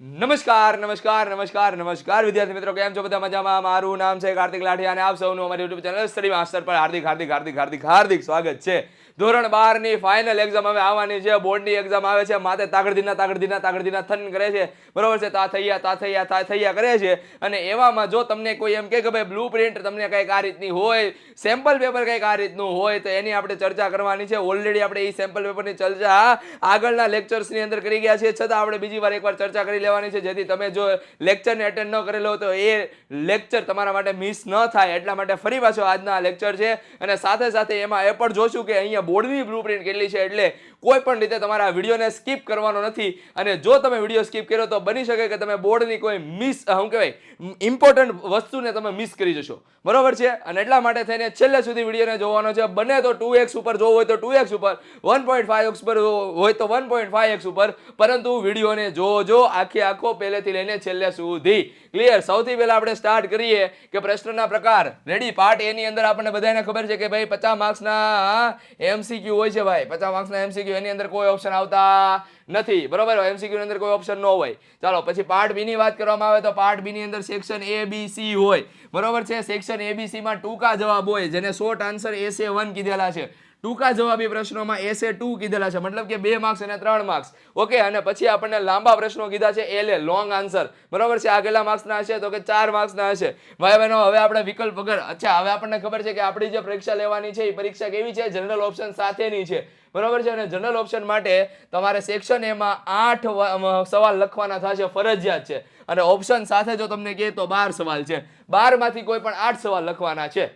નમસ્કાર નમસ્કાર નમસ્કાર નમસ્કાર વિદ્યાર્થી મિત્રો, કેમ છો બધા? મજામાં? મારું નામ છે કાર્તિક લાઠિયા અને આપ સૌનું અમારી YouTube ચેનલ સ્ટડી માસ્ટર પર હાર્દિક હાર્દિક હાર્દિક હાર્દિક હાર્દિક સ્વાગત છે. ધોરણ 12 ની ફાઇનલ એક્ઝામ હવે આવવાની છે, બોર્ડની એક્ઝામ આવે છે, માથે તાગડધીના થન કરે છે, બરોબર છે? તા થૈયા કરે છે. અને એવામાં જો તમને કોઈ એમ કે ભાઈ બ્લુ પ્રિન્ટ તમને કંઈક આ રીતની હોય, સેમ્પલ પેપર કંઈક આ રીતનું હોય, તો એની આપણે ચર્ચા કરવાની છે. ઓલરેડી આપણે એ સેમ્પલ પેપરની ચર્ચા આગળના લેક્ચર્સની અંદર કરી ગયા છે, છતાં આપણે બીજી વાર એકવાર ચર્ચા કરી લેવાની છે, જેથી તમે જો લેક્ચરને અટેન્ડ ન કરેલો તો એ લેક્ચર તમારા માટે મિસ ન થાય. એટલા માટે ફરી પાછો આજના લેક્ચર છે. અને સાથે સાથે એમાં એ પણ જોશું કે અહીંયા બોર્ડની બ્લુપ્રિન્ટ કેટલી છે, એટલે કોઈ પણ રીતે તમારા વિડીયોને સ્કીપ કરવાનો નથી. અને જો તમે વિડીયો સ્કીપ કર્યો તો બની શકે કે તમે બોર્ડની કોઈ ઇમ્પોર્ટન્ટ વસ્તુને તમે મિસ કરી જશો, બરોબર છે? અને એટલા માટે થઈને છેલ્લે સુધી વિડીયોને જોવાનો છે. બને તો 2x ઉપર જોવો હોય તો 2x ઉપર, 1.5x ઉપર હોય તો 1.5x ઉપર, પરંતુ વિડીયોને જોજો આખો પહેલેથી લઈને છેલ્લે સુધી. ક્લિયર? સૌથી પહેલા આપણે સ્ટાર્ટ કરીએ કે પ્રશ્નના પ્રકાર. રેડી? પાર્ટ એ ની અંદર આપણને બધાને ખબર છે કે ભાઈ 50 માર્ક્સના એમસીક્યુ હોય છે. ભાઈ 50 માર્ક્સના એમસીક્યુ, એની અંદર કોઈ ઓપ્શન આવતા નથી, બરોબર? એમસીક્યુ ની અંદર કોઈ ઓપ્શન ન હોય. ચાલો પછી પાર્ટ બી ની વાત કરવામાં આવે તો પાર્ટ બી ની અંદર સેક્શન એ બી સી હોય, બરોબર છે? સેક્શન એ બી સી માં ટૂંકા જવાબ હોય, જેને શોર્ટ આન્સર એસે 1 કીધેલા છે. ટૂંકા જવાબી પ્રશ્નોમાં એસે 2 કીધેલા છે, મતલબ કે 2 માર્ક્સ અને 3 માર્ક્સ. ઓકે, અને પછી આપણને લાંબા પ્રશ્નો કીધા છે એલે, લોંગ આન્સર, બરોબર છે? આ કેટલા માર્ક્સના હશે? તો કે 4 માર્ક્સના હશે. ભાઈ બહેનો, હવે આપણે વિકલ્પ વગર, અચ્છા, હવે આપણને ખબર છે કે આપણી જે પરીક્ષા લેવાની છે એ પરીક્ષા કેવી છે? જનરલ ઓપ્શન સાથેની છે, બરોબર છે? અને જનરલ ઓપ્શન માટે તમારે સેક્શન એમાં 8 સવાલ લખવાના થશે, ફરજિયાત છે. અને ઓપ્શન સાથે જો તમને કહે તો 12 સવાલ છે. 12 માંથી કોઈ પણ 8 સવાલ લખવાના છે.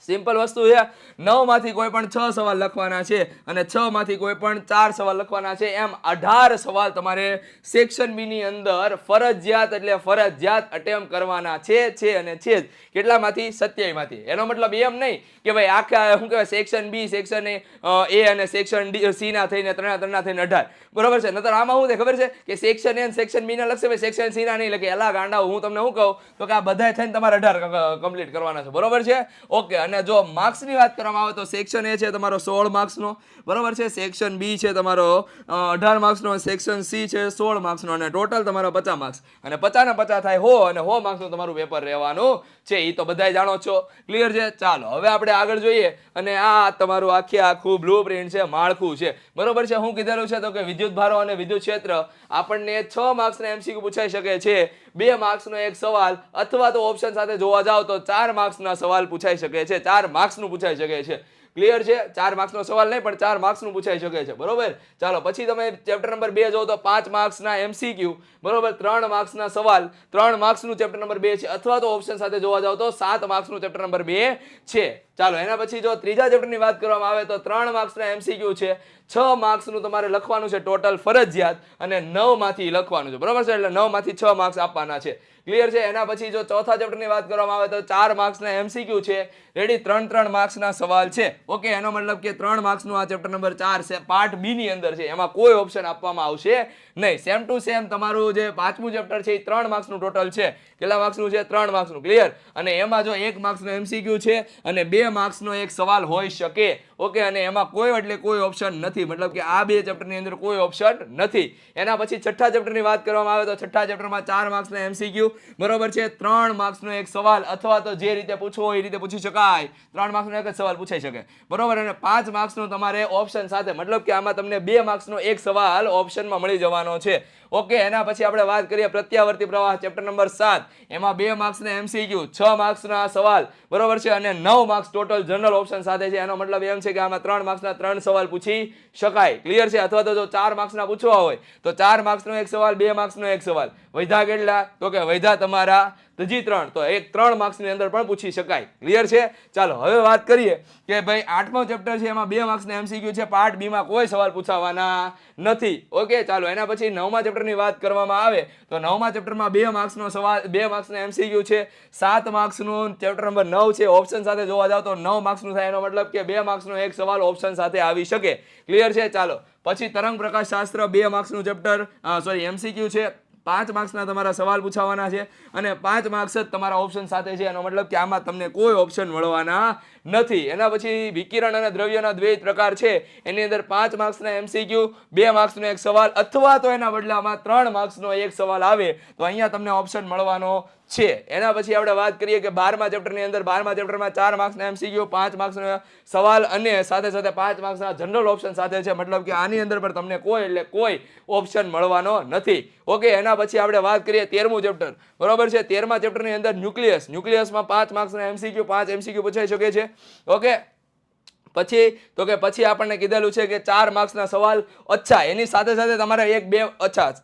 સિમ્પલ વસ્તુ છે. 9 માંથી કોઈ પણ 6 સવાલ લખવાના છે અને 6 માંથી કોઈ પણ 4 સવાલ લખવાના છે. એમ 18 સવાલ તમારે સેક્શન બી ની અંદર ફરજિયાત એટલે ફરજિયાત અટેમ્પ્ટ કરવાના છે અને છે જ. કેટલામાંથી? 27 માંથી. એનો મતલબ એમ નહીં કે ભાઈ આખા શું કહેવાય સેક્શન બી, સેક્શન એ અને સેક્શન સી ના થઈને 3 ના થઈને 18, બરોબર છે? નતર આમાં શું થાય ખબર છે કે સેક્શન એ અને સેક્શન બી ના લખશે, ભાઈ સેક્શન સી ના નહીં લખે. એલા ગાંડા, હું તમને શું કહું તો કે આ બધા થઈને તમારે 18 કમ્પ્લીટ કરવાના છે, બરોબર છે? ઓકે, અને જો માર્ક્સની વાત કરવામાં આવે તો સેક્શન એ છે તમારો 16 માર્ક્સનો, બરોબર છે? સેક્શન બી છે તમારો 18 માર્ક્સનો, સેક્શન સી છે 16 માર્ક્સનો, અને ટોટલ તમારો 50 માર્ક્સ. અને 50 ને 50 થાય 100, અને 100 માર્ક્સનું તમારું પેપર રહેવાનું છે. એ તો બધાય જાણો છો. ક્લિયર છે? ચાલો હવે આપણે આગળ જોઈએ. અને આ તમારું આખું બ્લુ પ્રિન્ટ છે, માળખું છે, બરોબર છે? શું કીધેલું છે તો કે વિદ્યુત ભારો અને વિદ્યુત ક્ષેત્ર આપણને 6 માર્ક્સના એમસીક્યુ પૂછાઈ શકે છે, 2 માર્ક્સનો એક સવાલ, અથવા તો ઓપ્શન સાથે જોવા જાવ તો 4 માર્ક્સના સવાલ પૂછાઈ શકે છે, 4 માર્ક્સનું પૂછાઈ શકે છે. ક્લિયર છે? 4 માર્ક્સનો સવાલ નહીં પણ 4 માર્ક્સનું પૂછાઈ શકે છે, બરોબર? ચાલો પછી તમે ચેપ્ટર નંબર 2 જો તો 5 માર્ક્સના એમસીક્યુ, બરોબર? 3 માર્ક્સના સવાલ, 3 માર્ક્સનું ચેપ્ટર નંબર 2 છે, અથવા તો ઓપ્શન સાથે જોવા જાવ તો 7 માર્ક્સનું ચેપ્ટર નંબર 2 છે. ચાલો એના પછી જો ત્રીજા ચેપ્ટરની વાત કરવામાં આવે તો 3 માર્ક્સના એમસીક્યુ છે, 6 માર્ક્સનું તમારે લખવાનું છે ટોટલ ફરજિયાત, અને 9 માંથી લખવાનું છે, બરોબર છે? એટલે 9 માંથી 6 માર્ક્સ આપવાના છે. ક્લિયર છે? એના પછી જો ચોથા ચેપ્ટરની વાત કરવામાં આવે તો 4 માર્ક્સના એમસીક્યુ છે. રેડી? 3 માર્ક્સના સવાલ છે. ઓકે, એનો મતલબ કે 3 માર્ક્સનું આ ચેપ્ટર નંબર 4 છે, પાર્ટ બી ની અંદર છે. એમાં કોઈ ઓપ્શન આપવામાં આવશે નહીં. સેમ ટુ સેમ તમારું જે 5મું ચેપ્ટર છે એ 3 માર્ક્સનું ટોટલ છે. કેટલા માર્ક્સનું છે? 3 માર્ક્સનું. ક્લિયર? અને એમાં જો 1 માર્ક્સનો એમસીક્યુ છે અને 2 માર્ક્સનો એક સવાલ હોઈ શકે. ઓકે, અને એમાં કોઈ એટલે કોઈ ઓપ્શન નથી, મતલબ કે આ બે ચેપ્ટરની અંદર કોઈ ઓપ્શન નથી. એના પછી છઠ્ઠા ચેપ્ટરની વાત કરવામાં આવે તો છઠ્ઠા ચેપ્ટરમાં 4 માર્ક્સના એમસીક્યુ, બરોબર છે? 3 માર્ક્સનો એક સવાલ, અથવા તો જે રીતે પૂછવો હોય એ રીતે પૂછી શકાય. 3 માર્ક્સનો એક જ સવાલ પૂછાઈ શકે, બરોબર? અને 5 માર્ક્સનો તમારે ઓપ્શન સાથે, મતલબ કે આમાં તમને 2 માર્ક્સનો એક સવાલ ઓપ્શનમાં મળી જવાનો છે. ઓકે, એના પછી આપણે વાત કરીએ પ્રત્યાવર્તી પ્રવાહ, ચેપ્ટર નંબર 7. એમાં 2 માર્ક્સના એમસીક્યુ, 6 માર્ક્સના સવાલ, બરોબર છે? અને 9 માર્ક્સ ટોટલ જનરલ ઓપ્શન સાથે છે. એનો મતલબ એમ છે કે આમાં 3 માર્ક્સના 3 સવાલ પૂછી શકાય. ક્લિયર છે? અથવા તો જો 4 માર્ક્સના પૂછવા હોય તો 4 માર્ક્સનો એક સવાલ, 2 માર્ક્સનો એક સવાલ. વૈધા કેટલા? તો કે વૈધા તમારા ત્રીજી 3, તો એક 3 માર્ક્સની અંદર પણ પૂછી શકાય. ક્લિયર છે? ચાલો હવે વાત કરીએ કે ભાઈ 8મો ચેપ્ટર છે, એમાં 2 માર્ક્સના એમસીક્યુ છે, પાર્ટ બી માં કોઈ સવાલ પૂછાવાના નથી. ઓકે, ચાલો એના પછી 9મા ચેપ્ટરની વાત કરવામાં આવે તો 9મા ચેપ્ટરમાં 2 માર્ક્સનો સવાલ, 2 માર્ક્સના એમસીક્યુ છે, 7 માર્ક્સનું ચેપ્ટર નંબર 9 છે. ઓપ્શન સાથે જોવા જાવ તો 9 માર્ક્સનું થાય. એનો મતલબ કે 2 માર્ક્સનો એક સવાલ ઓપ્શન સાથે આવી શકે. ક્લિયર છે? ચાલો પછી તરંગ પ્રકાશ શાસ્ત્ર, 2 માર્ક્સનું ચેપ્ટર, એમસીક્યુ છે, 5 માર્ક્સના તમારા સવાલ પૂછાવાના છે અને 5 માર્ક્સ જ તમારા ઓપ્શન સાથે છે. એનો મતલબ કે આમાં તમને કોઈ ઓપ્શન મળવાના નથી. એના પછી વિકિરણ અને દ્રવ્યના દ્વૈત પ્રકાર છે, એની અંદર 5 માર્ક્સના MCQ, 2 માર્ક્સનો એક સવાલ અથવા તો એના બદલામાં 3 માર્ક્સનો એક સવાલ આવે તો અહીંયા તમને ઓપ્શન મળવાનો છે. એના પછી આપણે વાત કરીએ કે 12મા ચેપ્ટરની અંદર 12મા ચેપ્ટરમાં 4 માર્ક્સના MCQ, 5 માર્ક્સનો સવાલ અને સાથે સાથે 5 માર્ક્સના જનરલ ઓપ્શન સાથે છે. મતલબ કે આની અંદર પણ તમને કોઈ ઓપ્શન મળવાનો નથી. ઓકે, એના પછી આપણે વાત કરીએ 13મું ચેપ્ટર, બરોબર છે. 13મા ચેપ્ટરની અંદર ન્યુક્લિયસમાં 5 માર્ક્સના MCQ, 5 MCQ પૂછાઈ શકે છે. ઓકે, પછી આપણને કીધેલું છે કે 4 માર્ક્સના સવાલ. અચ્છા, એની સાથે સાથે તમારે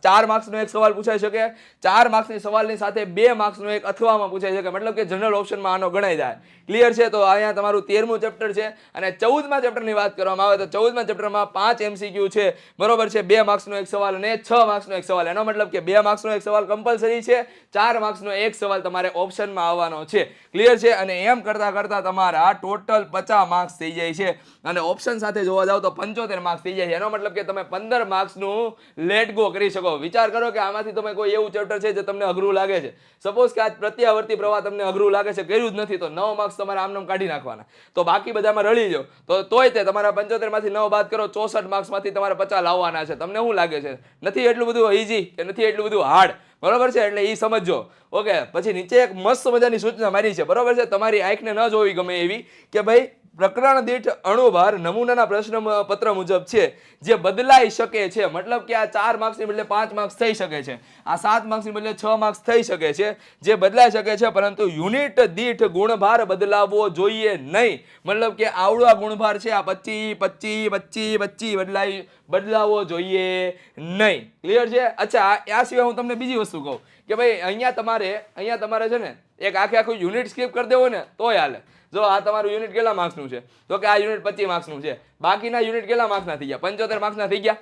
4 માર્ક્સનો એક સવાલ પૂછાઈ શકે. 4 માર્ક્સની સવાલની સાથે 2 માર્ક્સનો એક અથવામાં પૂછાઈ શકે. મતલબ કે જનરલ ઓપ્શનમાં આનો ગણાઈ જાય. ક્લિયર છે? તો અહીંયા તમારું 13મું ચેપ્ટર છે. અને 14મા ચેપ્ટરની વાત કરવામાં આવે તો 14મા ચેપ્ટરમાં 5 MCQ છે, બરોબર છે. 2 માર્ક્સનો એક સવાલ અને 6 માર્ક્સનો એક સવાલ. એનો મતલબ કે 2 માર્ક્સનો એક સવાલ કમ્પલસરી છે, 4 માર્ક્સનો એક સવાલ તમારે ઓપ્શનમાં આવવાનો છે. ક્લિયર છે? અને એમ કરતા કરતા તમારા ટોટલ 50 માર્ક્સ થઈ જાય છે. અને ઓપ્શન સાથે જોવા જાવ તો 75 માર્ક્સ થઈ જાય છે. એનો મતલબ કે તમે 15 માર્ક્સનું લેટ ગો કરી શકો. વિચાર કરો કે આમાંથી તમે કોઈ એવું ચેપ્ટર છે જે તમને અઘરું લાગે છે. સપોઝ કે આજ પ્રત્યાવર્તી પ્રવાહ તમને અઘરું લાગે છે, કર્યું જ નથી, તો 9 માર્ક્સ તમારે આમનામ કાઢી નાખવાના. તો બાકી બધામાં રળી જાઓ તો તોય તે તમારા 75 માંથી 9 બાદ કરો, 64 માર્ક્સમાંથી તમારે 50 લાવવાના છે. તમને શું લાગે છે? નથી એટલું બધું ઈઝી કે નથી એટલું બધું હાર્ડ, બરોબર છે? એટલે એ સમજો. ઓકે, પછી નીચે એક મસ્ત મજાની સૂચના મારી છે, બરોબર છે. તમારી આંખને ન જોવી ગમે એવી કે ભાઈ પ્રકરણ દીઠ અણુભાર નમૂનાના પ્રશ્ન પત્ર મુજબ છે જે બદલાઈ શકે છે. મતલબ કે આ 4 માર્ક્સની બદલે 5 માર્ક્સ થઈ શકે છે, આ 7 માર્ક્સની બદલે 6 માર્ક્સ થઈ શકે છે, જે બદલાઈ શકે છે, પરંતુ યુનિટ દીઠ ગુણભાર બદલાવવો જોઈએ નહીં. મતલબ કે આવડો આ ગુણભાર છે, આ 25 25 25 બદલાવવો જોઈએ નહીં. ક્લિયર છે? અચ્છા, આ સિવાય હું તમને બીજી વસ્તુ કહું કે ભાઈ અહીંયા તમારે છે ને એક આખું યુનિટ સ્કીપ કરી દેવો ને તોય હાલે. જો આ તમારું યુનિટ કેટલા માર્ક્સનું છે? તો કે આ યુનિટ 25 માર્ક્સનું છે. બાકીના યુનિટ કેટલા માર્ક્સના થઈ ગયા? 75 માર્ક્સના થઈ ગયા.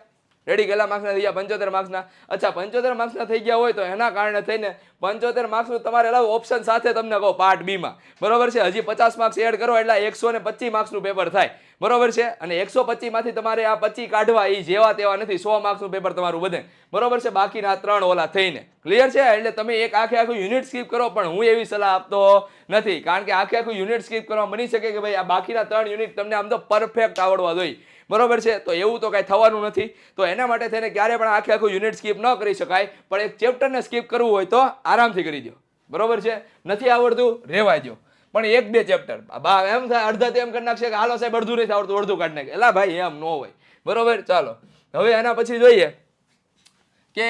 રેડી? કેટલા માર્ક્સના થઈ ગયા? 75 માર્ક્સના. અચ્છા, 75 માર્ક્સના થઈ ગયા હોય તો એના કારણે થઈને 75 માર્ક્સનું તમારે લાવો ઓપ્શન સાથે તમને કહો પાર્ટ બી માં, બરોબર છે. હજી 50 માર્ક્સ એડ કરો એટલે 125 માર્ક્સનું પેપર થાય, બરોબર છે. અને 125 માંથી તમારે આ 25 કાઢવા, એ જેવા તેવા નથી, 100 માર્ક્સનું પેપર તમારું વધે, બરોબર છે. બાકીના 3 ઓલા થઈને. ક્લિયર છે? એટલે તમે એક આખું યુનિટ સ્કીપ કરો, પણ હું એવી સલાહ આપતો નથી, કારણ કે આખું યુનિટ સ્કીપ કરવા બની શકે કે ભાઈ આ બાકીના 3 યુનિટ તમને આમ તો પરફેક્ટ આવડવા જોઈએ, બરોબર છે. તો એવું તો કઈ થવાનું નથી. તો એના માટે થઈને ક્યારે પણ આખું યુનિટ સ્કીપ ન કરી શકાય, પણ એક ચેપ્ટરને સ્કીપ કરવું હોય તો આરામથી કરી દો, બરોબર છે. નથી આવડતું રહેવા દો, પણ 1-2 ચેપ્ટર એમ થાય અડધા તેમ કરી નાખશે કે હાલો સાહેબ અડધું નથી આવડતું, અડધું કાઢી નાખે. એલા ભાઈ એમ ન હોય, બરોબર. ચાલો હવે એના પછી જોઈએ કે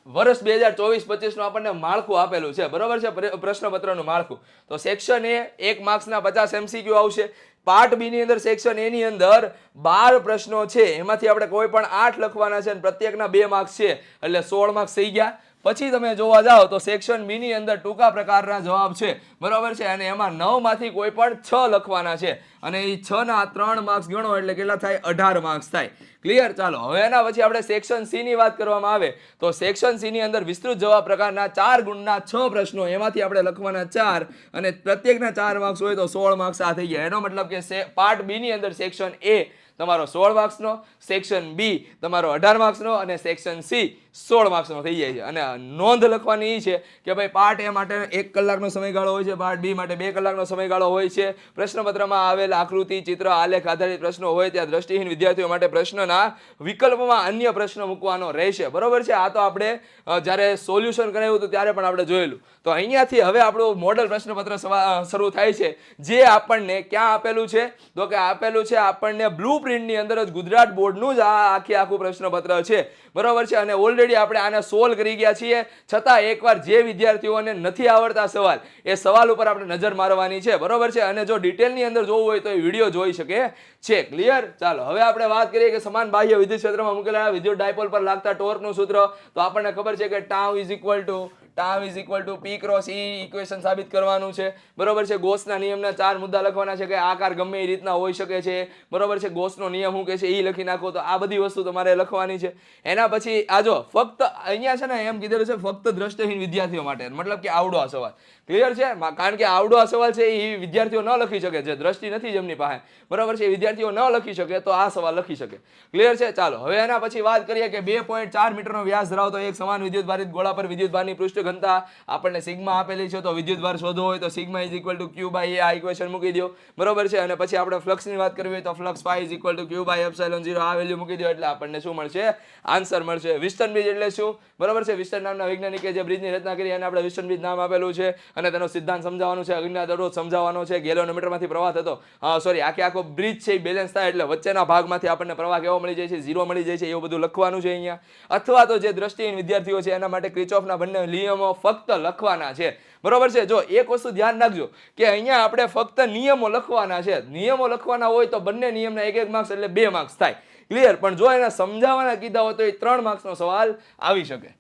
વર્ષ 2024-25 નું આપણને માળખું આપેલું છે, બરોબર છે, પ્રશ્નપત્રનું માળખું. તો સેક્શન એ 1 માર્ક્સના 50 MCQ આવશે. પાર્ટ બી ની અંદર સેક્શન એ ની અંદર 12 પ્રશ્નો છે, એમાંથી આપણે કોઈ પણ 8 લખવાના છે અને પ્રત્યેકના 2 માર્ક્સ છે, એટલે 16 માર્ક્સ થઈ ગયા. પછી તમે જોવા જાઓ તો સેક્શન બી ની અંદર ટૂંકા પ્રકારના જવાબ છે, બરોબર છે. અને એમાં 9 માંથી કોઈ પણ 6 લખવાના છે, અને એ 6 ના 3 માર્ક્સ ગણો એટલે કેટલા થાય? 18 માર્ક્સ થાય. ક્લિયર? ચાલો હવે એના પછી આપણે સેક્શન સી ની વાત કરવામાં આવે તો સેક્શન સી ની અંદર વિસ્તૃત જવાબ પ્રકારના 4 ગુણના 6 પ્રશ્નો, એમાંથી આપણે લખવાના 4 અને પ્રત્યેકના 4 માર્ક્સ હોય તો 16 માર્ક્સ આ થઈ ગયા. એનો મતલબ કે પાર્ટ બી ની અંદર સેક્શન એ તમારો 16 માર્ક્સનો, સેક્શન બી તમારો 18 માર્ક્સનો અને સેક્શન સી 16 માર્ક્સનો થઈ જાય છે. અને નોંધ લખવાની એ છે કે ભાઈ પાર્ટ એ માટે 1 કલાકનો સમયગાળો હોય છે, પાર્ટ બી માટે 2 કલાકનો સમયગાળો હોય છે. પ્રશ્નપત્રમાં આવેલ આકૃતિ, ચિત્ર, આલેખ આધારિત પ્રશ્નો હોય ત્યાં દ્રષ્ટિહીન વિદ્યાર્થીઓ માટે પ્રશ્નના વિકલ્પમાં અન્ય પ્રશ્ન મૂકવાનો રહેશે, બરોબર છે. આ તો આપણે જ્યારે સોલ્યુશન કરાવ્યું હતું ત્યારે પણ આપણે જોયેલું. તો અહીંયાથી હવે આપણું મોડલ પ્રશ્નપત્ર શરૂ થાય છે, જે આપણને ક્યાં આપેલું છે? તો કે આપેલું છે આપણને બ્લુ પ્રિન્ટની અંદર જ ગુજરાત બોર્ડનું જ આ આખું પ્રશ્નપત્ર છે, બરોબર છે. અને ઓલરેડી આપણે આને સોલ્વ કરી ગયા છીએ, છતાં એકવાર જે વિદ્યાર્થીઓને નથી આવડતા સવાલ, એ સવાલ ઉપર આપણે નજર મારવાની છે, બરોબર છે. અને જો ડિટેલની અંદર જોવું હોય તો એ વિડીયો જોઈ શકે છે. ક્લિયર? ચાલો હવે આપણે વાત કરીએ કે સમાન બાહ્ય વિદ્યુત ક્ષેત્રમાં મૂકેલા વિદ્યુત ડાયપોલ પર લાગતા ટોર્કનું સૂત્ર. તો આપણને ખબર છે કે tau is equal two tau is equal two P cross E equation સાબિત કરવાનું છે. બરોબર છે. ગોસના નિયમના 4 મુદ્દા લખવાના છે કે આકાર ગમે એ રીતના હોઈ શકે છે. બરોબર છે. ગોસનો નિયમ શું કહે છે એ લખી નાખો. તો આ બધી વસ્તુ તમારે લખવાની છે. એના પછી આ જો ફક્ત અહીંયા છે ને એમ કીધેલું છે ફક્ત દ્રષ્ટિહીન વિદ્યાર્થીઓ માટે, મતલબ કે આવડો આ સવાલ ક્લિયર છે. કારણ કે આવડો આ સવાલ છે એ વિદ્યાર્થીઓ ન લખી શકે, જે દ્રષ્ટિ નથી જેમની પાસે, બરાબર છે, એ વિદ્યાર્થીઓ ન લખી શકે તો આ સવાલ લખી શકે. ક્લિયર છે. ચાલો હવે એના પછી વાત કરીએ કે 2.4 મીટરનો વ્યાસ ધરાવતો એક સમાન વિદ્યુત ભારિત ગોળા પર વિદ્યુત ભારની પૃષ્ઠ ઘનતા આપણને સિગ્મા આપેલી છે. તો વિદ્યુત ભાર શોધવો હોય તો sigma is equal to Q by A આ ઇક્વેશન મૂકી દો. બરોબર છે. અને પછી આપણે ફ્લક્સની વાત કરવી હોય તો flux phi is equal to Q by epsilon 0 આ વેલ્યુ મૂકી દો એટલે આપણને શું મળશે? આન્સર મળશે. વિસ્ટન બ્રિજ એટલે શું? બરોબર છે. વિસ્ટન નામના વૈજ્ઞાનિકે જે બ્રિજની રચના કરી એને આપણે વિસ્ટન બ્રિજ નામ આપેલું છે અને તેનો સિદ્ધાંત સમજાવવાનો છે, અજ્ઞાત અવરોધ સમજાવવાનો છે, ગેલોનોમીટરમાંથી પ્રવાહ થતો આખો બ્રિજ છે એ બેલેન્સ થાય એટલે વચ્ચેના ભાગમાંથી આપણને પ્રવાહ કેવો મળી જાય છે? 0 મળી જાય છે. એવું બધું લખવાનું છે અહીંયા. અથવા તો જે દ્રષ્ટિહીન વિદ્યાર્થીઓ છે એના માટે ક્રિચોફના બંને નિયમો ફક્ત લખવાના છે. બરોબર છે. જો એક વસ્તુ ધ્યાન રાખજો કે અહીંયા આપણે ફક્ત નિયમો લખવાના છે. નિયમો લખવાના હોય તો બંને નિયમના 1 માર્ક્સ એટલે 2 માર્ક્સ થાય. ક્લિયર. પણ જો એને સમજાવવાના કીધા હોય તો એ 3 માર્ક્સનો સવાલ આવી શકે.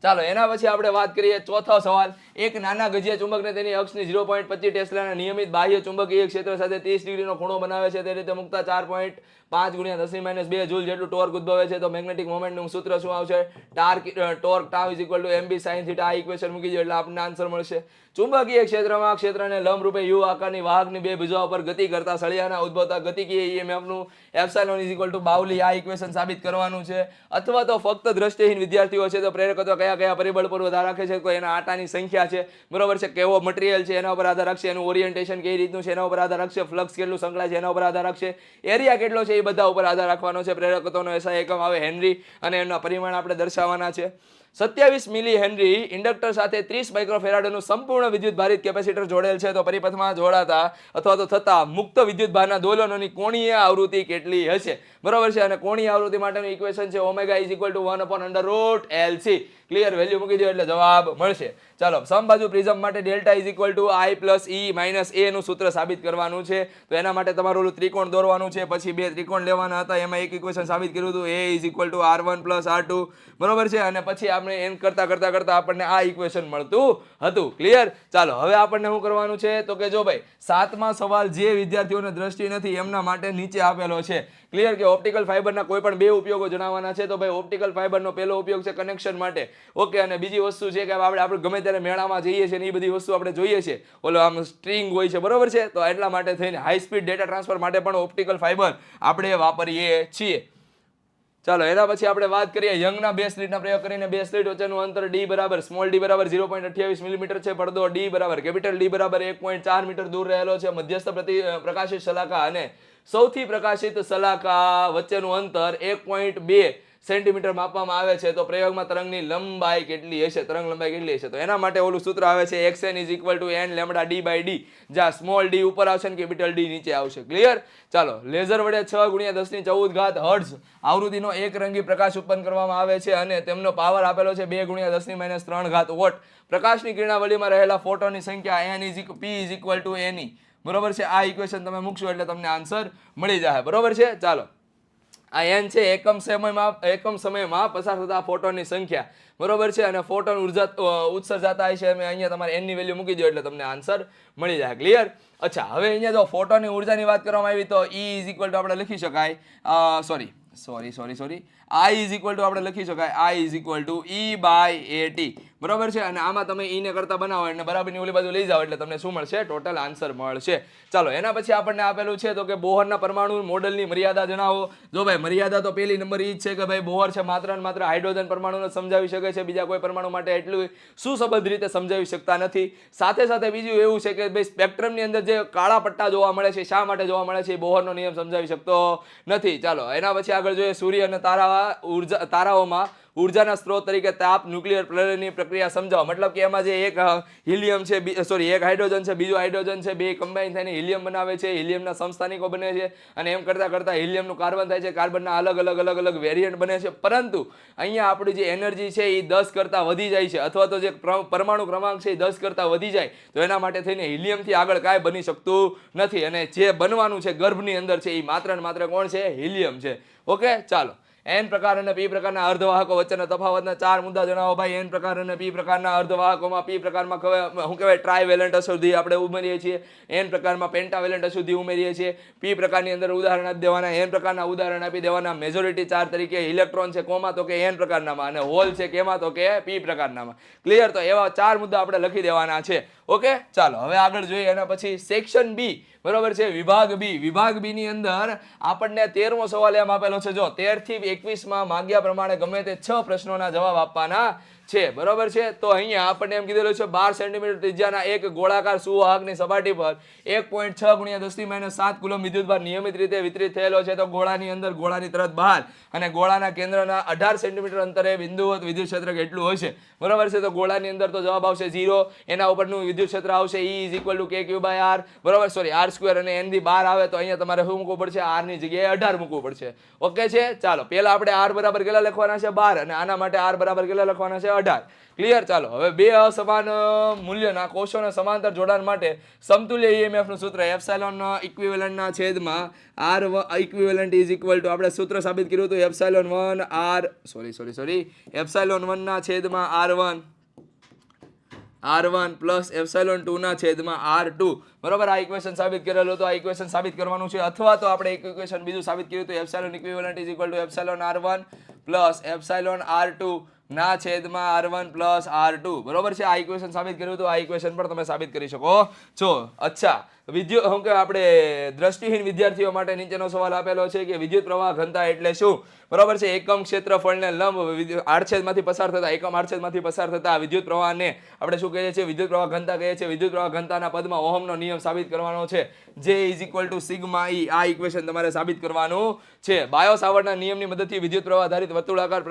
ચાલો એના પછી આપણે વાત કરીએ ચોથો સવાલ. એક નાના ગજિયા ચુંબકને તેની અક્ષની 0.25 ટેસ્લાના નિયમિત બાહ્ય ચુંબકીય ક્ષેત્ર સાથે 30 ડિગ્રીનો ખૂણો બનાવે છે. તે રીતે મુકતા 4.5 × 10⁻² જૂલ જેટલું ટોર્ક ઉદ્ભવે છે. તો મેગ્નેટિક મોમેન્ટનું સૂત્ર શું આવશે? Torque tau is equal two mb sin θ. આ ઇક્વેશન મૂકી દો એટલે આપણને આન્સર મળશે. ચુંબકીય ક્ષેત્રમાં ક્ષેત્રને લંબરૂપે યુ આકારની વાહકની બે ભુજાઓ પર ગતિ કરતા સળિયાના ઉદ્ભવતા ગતિકીય ઈએમએફનું એપ્સિલોન ઇઝ ઇક્વલ ટુ બાઉલી આ ઇક્વેશન સાબિત કરવાનું છે. અથવા તો ફક્ત દ્રષ્ટિહીન વિદ્યાર્થીઓ છે તો પ્રેરકત્વ કયા પરિબળ પર વધારે રાખે છે? તો એના આટાની સંખ્યા છે. બરોબર છે. કેવો મટીરિયલ છે એના ઉપર આધાર રાખશે. એનું ઓરિએન્ટેશન કઈ રીતનું છે એના ઉપર આધાર રાખશે. ફ્લક્સ કેટલું સંકળાય છે એના ઉપર આધાર રાખશે. એરિયા કેટલો છે એ બધા ઉપર આધાર રાખવાનો છે. પ્રેરકત્વનો એસઆઈ એકમ આવે હેનરી અને એના પરિમાણ આપણે દર્શાવવાના છે. 27 મિલી હેનરી ઇન્ડક્ટર સાથે 30 માઇક્રોફેરાડનું સંપૂર્ણ વિદ્યુત ભારિત કેપેસિટર જોડેલ છે. તો પરિપથમાં જોડાતા અથવા તો થતા મુક્ત વિદ્યુત ભારના દોલનોની કોણીય આવૃત્તિ કેટલી હશે? બરોબર છે. અને કોણીય આવૃત્તિ માટેનું ઇક્વેશન છે omega is equal two 1/√LC. Clear. Value મૂકી દો એટલે જવાબ મળશે. ચાલો સમબાજુ પ્રિઝમ માટે delta is equal two I + E - A નું સૂત્ર સાબિત કરવાનું છે. તો એના માટે તમારું ઓલું ત્રિકોણ દોરવાનું છે. પછી 2 ત્રિકોણ લેવાના હતા. એમાં એક ઇક્વેશન સાબિત કર્યું હતું A is equal two R1 + R2. બરોબર છે. અને પછી આપણે એમ કરતા આપણને આ ઇક્વેશન મળતું હતું. ક્લિયર. ચાલો હવે આપણને શું કરવાનું છે તો કે જો ભાઈ 7મા સવાલ જે વિદ્યાર્થીઓને દ્રષ્ટિ નથી એમના માટે નીચે આપેલો છે. ક્લિયર. કે ઓપ્ટિકલ ફાઇબરના કોઈ પણ 2 ઉપયોગો જણાવવાના છે. તો ભાઈ ઓપ્ટિકલ ફાઇબરનો પહેલો ઉપયોગ છે કનેક્શન માટે. ઓકે. અને બીજી વસ્તુ છે કે આપણે ગમે ત્યારે મેળામાં જઈએ છીએ ને એ બધી વસ્તુ આપણે જોઈએ છીએ. ઓલો આમ સ્ટ્રિંગ હોય છે. બરોબર છે. તો એટલા માટે થઈને હાઈ સ્પીડ ડેટા ટ્રાન્સફર માટે પણ ઓપ્ટિકલ ફાઇબર આપણે વાપરીએ છીએ. ચાલો એના પછી આપણે વાત કરીએ યંગના 2 સ્લિટના પ્રયોગ કરીને 2 સ્લિટ વચ્ચેનું અંતર d બરાબર સ્મોલ d બરાબર 0.28 મિલીમીટર છે. પડદો d બરાબર કેપિટલ D બરાબર 1.4 મીટર દૂર રહેલો છે. મધ્યસ્થ પ્રકાશિત શલાકા અને સૌથી પ્રકાશિત શલાકા વચ્ચેનું અંતર 1.2 સેન્ટીમીટર માપવામાં આવે છે. તો પ્રયોગમાં તરંગની લંબાઈ કેટલી હશે? તરંગ લંબાઈ કેટલી હશે? તો એના માટે ઓલું સૂત્ર આવે છે xn is equal two n lambda d/d. જ્યાં સ્મોલ d ઉપર આવશે ને કેપિટલ D નીચે આવશે. ક્લિયર. ચાલો લેઝર વડે 6 × 10⁻14 હર્ટ્ઝ આવૃત્તિનો એક રંગી પ્રકાશ ઉત્પન્ન કરવામાં આવે છે અને તેમનો પાવર આપેલો છે 2 × 10⁻³ વોટ. પ્રકાશની કિરણાવલીમાં રહેલા ફોટોની સંખ્યા p is equal two ne. બરોબર છે. આ ઇક્વેશન તમે મૂકશો એટલે તમને આન્સર મળી જાય. બરોબર છે. ચાલો આ n છે એકમ સમયમાં પસાર થતા ફોટોનની સંખ્યા. બરોબર છે. અને ફોટોન ઉત્સર્જાતા છે અહીંયા તમારે n ની વેલ્યુ મૂકી દો એટલે તમને આન્સર મળી જાય. ક્લિયર. અચ્છા હવે અહીંયા જો ફોટોનની ઉર્જાની વાત કરવામાં આવી તો E ઇઝ ઇક્વલ ટુ આપણે લખી શકાય sorry I is equal two આપણે લખી શકાય I is equal two E/AT. બરોબર છે. અને આમાં તમે E ને કરતા બનાવો એટલે બરાબરની ઓલી બાજુ લઈ જાઓ એટલે તમને શું મળશે? ટોટલ આન્સર મળશે. ચાલો એના પછી આપણને આપેલું છે તો કે બોહરના પરમાણુ મોડલની મર્યાદા જણાવો. જો ભાઈ મર્યાદા તો પહેલી નંબર એ જ છે કે ભાઈ બોહર છે માત્ર ને માત્ર હાઇડ્રોજન પરમાણુને સમજાવી શકે છે. બીજા કોઈ પરમાણુ માટે એટલું સુસંબદ્ધ રીતે સમજાવી શકતા નથી. સાથે સાથે બીજું એવું છે કે ભાઈ સ્પેક્ટ્રમની અંદર જે કાળા પટ્ટા જોવા મળે છે શા માટે જોવા મળે છે એ બોહરનો નિયમ સમજાવી શકતો નથી. ચાલો એના પછી આગળ જોઈએ સૂર્ય અને તારાઓમાં ઉર્જાના સ્ત્રોત તરીકે તાપ ન્યુક્લિયર પ્રલયની પ્રક્રિયા સમજાવો. મતલબ કે એમાં જે એક હિલિયમ છે એક હાઇડ્રોજન છે બીજો હાઇડ્રોજન છે બે કમ્બાઈન થઈને હિલિયમ બનાવે છે. હિલિયમના સમસ્થાનિકો બને છે અને એમ કરતા હિલિયમનું કાર્બન થાય છે. કાર્બનના અલગ અલગ વેરિયન્ટ બને છે. પરંતુ અહીંયા આપણી જે એનર્જી છે એ 10 કરતાં વધી જાય છે અથવા તો જે પરમાણુ ક્રમાંક છે એ 10 કરતાં વધી જાય તો એના માટે થઈને હિલિયમથી આગળ કાંઈ બની શકતું નથી. અને જે બનવાનું છે ગર્ભની અંદર છે એ માત્ર ને માત્ર કોણ છે? હિલિયમ છે. ઓકે. ચાલો એન પ્રકાર અને પી પ્રકારના અર્ધવાહકો વચ્ચેના તફાવતના 4 મુદ્દા જણાવો ભાઈ. એન પ્રકાર અને પી પ્રકારના અર્ધવાહકોમાં પી પ્રકારમાં શું કહેવાય ટ્રાયવેલન્ટ અશુદ્ધિ આપણે ઉમેરીએ છીએ, એન પ્રકારમાં પેન્ટાવેલન્ટ અશુદ્ધિ ઉમેરીએ છીએ. પી પ્રકારની અંદર ઉદાહરણ આપી દેવાના, એન પ્રકારના ઉદાહરણ આપી દેવાના. મેજોરિટી ચાર્જ તરીકે ઇલેક્ટ્રોન છે કોમાં તો કે એન પ્રકારનામાં, અને હોલ છે કેમાં તો કે પી પ્રકારનામાં. ક્લિયર? તો એવા 4 મુદ્દા આપણે લખી દેવાના છે. ઓકે, ચાલો હવે આગળ જોઈએ. એના પછી સેક્શન બી, બરોબર છે, વિભાગ બી. વિભાગ બી ની અંદર આપણને 13મો સવાલ એમ આપેલો છે, જો 13 થી 21 માં માંગ્યા પ્રમાણે ગમે તે 6 પ્રશ્નોના જવાબ આપવાના છે, બરોબર છે. તો અહીંયા આપણને એમ કીધેલું છે 12 સેન્ટીમીટર ત્રિજ્યાના એક ગોળાકાર સુવાહકની સપાટી પર 1.6 × 10⁻7 કુલમ વિદ્યુતભાર નિયમિત રીતે વિતરિત થયેલો છે. તો ગોળાની અંદર, ગોળાની તરત બહાર અને ગોળાના કેન્દ્રના 18 સેન્ટીમીટર અંતરે બિંદુવત વિદ્યુત ક્ષેત્ર કેટલું હશે, બરોબર છે. તો ગોળાની અંદર તો જવાબ આવશે 0. એના ઉપરનું વિદ્યુત ક્ષેત્ર આવશે E = kq/r, બરોબર, સોરી r², અને n થી 12 આવે તો અહીંયા તમારે શું મૂકવું પડશે? r ની જગ્યાએ 18 મૂકવું પડશે. ઓકે છે, ચાલો પહેલા આપણે r બરાબર કેટલા લખવાના છે? 12, અને આના માટે r બરાબર કેટલા લખવાના છે? 18. ક્લિયર? ચાલો હવે બે અસમાન મૂલ્યના કોષોના સમાંતર જોડાણ માટે સમતુલ્ય EMF નું સૂત્ર એપ્સિલોન ઇક્વિવેલન્ટ ના છેદમાં r ઇક્વિવેલન્ટ = આપણે સૂત્ર સાબિત કર્યું હતું એપ્સિલોન 1 ના છેદમાં r1 પ્લસ એપ્સિલોન 2 ના છેદમાં r2, બરોબર. આ ઇક્વેશન સાબિત કરેલું હતું, આ ઇક્વેશન સાબિત કરવાનું છે. અથવા તો આપણે એક ઇક્વેશન બીજું સાબિત કર્યું હતું epsilon equivalent = epsilon r1 plus epsilon r2 ના છેદમાં r1 પ્લસ r2, બરોબર છે. આ ઇક્વેશન સાબિત કર્યું હતું, આ ઇક્વેશન પણ તમે સાબિત કરી શકો છો. અચ્છા, શું કે આપણે દ્રષ્ટિહીન વિદ્યાર્થીઓ માટે નીચેનો સવાલ આપેલો છે કે વિદ્યુત પ્રવાહ ઘનતા એટલે શું, બરોબર છે. એકમ ક્ષેત્રફળને લંબ આડછેદમાંથી પસાર થતા, એકમ આડછેદમાંથી પસાર થતા વિદ્યુત પ્રવાહને આપણે શું કહીએ છીએ? વિદ્યુત પ્રવાહ ઘનતા કહીએ છીએ. વિદ્યુત પ્રવાહ ઘનતાના પદમાં ઓહમનો નિયમ સાબિત કરવાનો છે, J = σE. આ ઇક્વેશન તમારે સાબિત કરવાનું છે. બાયો સાવર્ટના નિયમની મદદથી વિદ્યુત પ્રવાહ આધારિત વર્તુળાકાર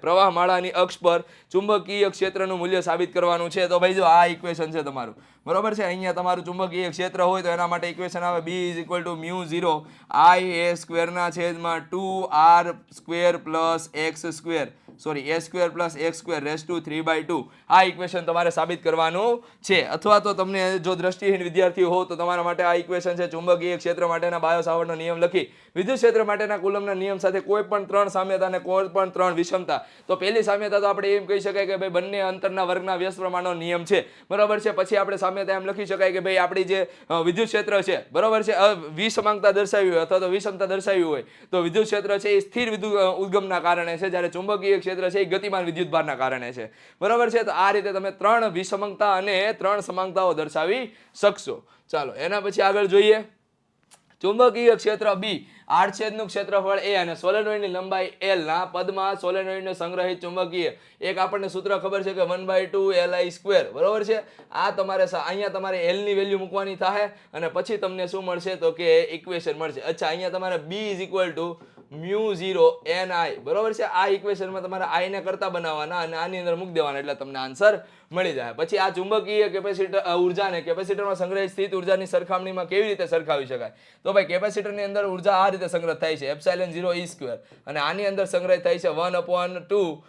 પ્રવાહમાળાની અક્ષ પર ચુંબકીય ક્ષેત્રનું મૂલ્ય સાબિત કરવાનું છે. તો ભાઈ જો આ ઇક્વેશન છે તમારું, બરોબર છે. અહીંયા તમારું ચુંબકીય ક્ષેત્ર હોય તો એના માટે ઇક્વેશન આવે B = μ0 Ia² ના છેદમાં 2r² plus x², sorry a² plus x² raise to 3/2. આ ઇક્વેશન તમારે સાબિત કરવાનું છે. અથવા તો તમને જો દ્રષ્ટિહીન વિદ્યાર્થી હો તો તમારા માટે આ ઇક્વેશન છે ચુંબકીય ક્ષેત્ર માટેના બાયો સાવર્ટનો નિયમ લખી વિદ્યુત ક્ષેત્ર માટેના કુલમના નિયમ સાથે કોઈ પણ 3 સામ્યતા અને કોઈ પણ 3 વિષમતા. તો પહેલી સામ્યતા તો આપણે એમ કહી શકાય કે ભાઈ બંને અંતરના વર્ગના વ્યસ્ત પ્રમાણનો નિયમ છે, બરોબર છે. પછી આપણે સામ્યતા એમ લખી શકાય કે ભાઈ આપણી જે વિદ્યુત ક્ષેત્ર છે, બરોબર છે, વિસમાંકતા દર્શાવી હોય અથવા તો વિષમતા દર્શાવી હોય તો વિદ્યુત ક્ષેત્ર છે એ સ્થિર વિદ્યુત ઉદ્ગમના કારણે છે, જ્યારે ચુંબકીય ક્ષેત્ર છે એ ગતિમાન વિદ્યુતભારના કારણે છે, બરોબર છે. તો આ રીતે તમે 3 વિષમાંકતા અને 3 સમાંકતાઓ દર્શાવી શકશો. ચાલો એના પછી આગળ જોઈએ. ચુંબકીય ક્ષેત્ર બી, આડછેદનું ક્ષેત્રફળ a અને સોલેનોઇડની લંબાઈ l ના પદમાં સોલેનોઇડને સંગ્રહિત ચુંબકીય, એક આપણને સૂત્ર ખબર છે કે 1/2 Li², બરોબર છે. આ તમારે અહીંયા તમારે l ની વેલ્યુ મૂકવાની થાય અને પછી તમને શું મળશે તો કે ઇક્વેશન મળશે. અચ્છા, અહીંયા તમારે b = μ0 ni, બરોબર છે. આ ઇક્વેશનમાં તમારે i ને કરતા બનાવવાના અને આની અંદર મૂકી દેવાના એટલે તમને આન્સર મળી જાય. પછી આ ચુંબકીય કેપેસિટર ઉર્જાને કેપેસિટરમાં સંગ્રહિત સ્થિત ઉર્જાની સરખામણીમાં કેવી રીતે સરખાવી શકાય? તો ભાઈ કેપેસિટરની અંદર ઉર્જા આ રીતે સંગ્રહ થાય છે ε0 E², અને આની અંદર સંગ્રહ થાય છે 1/2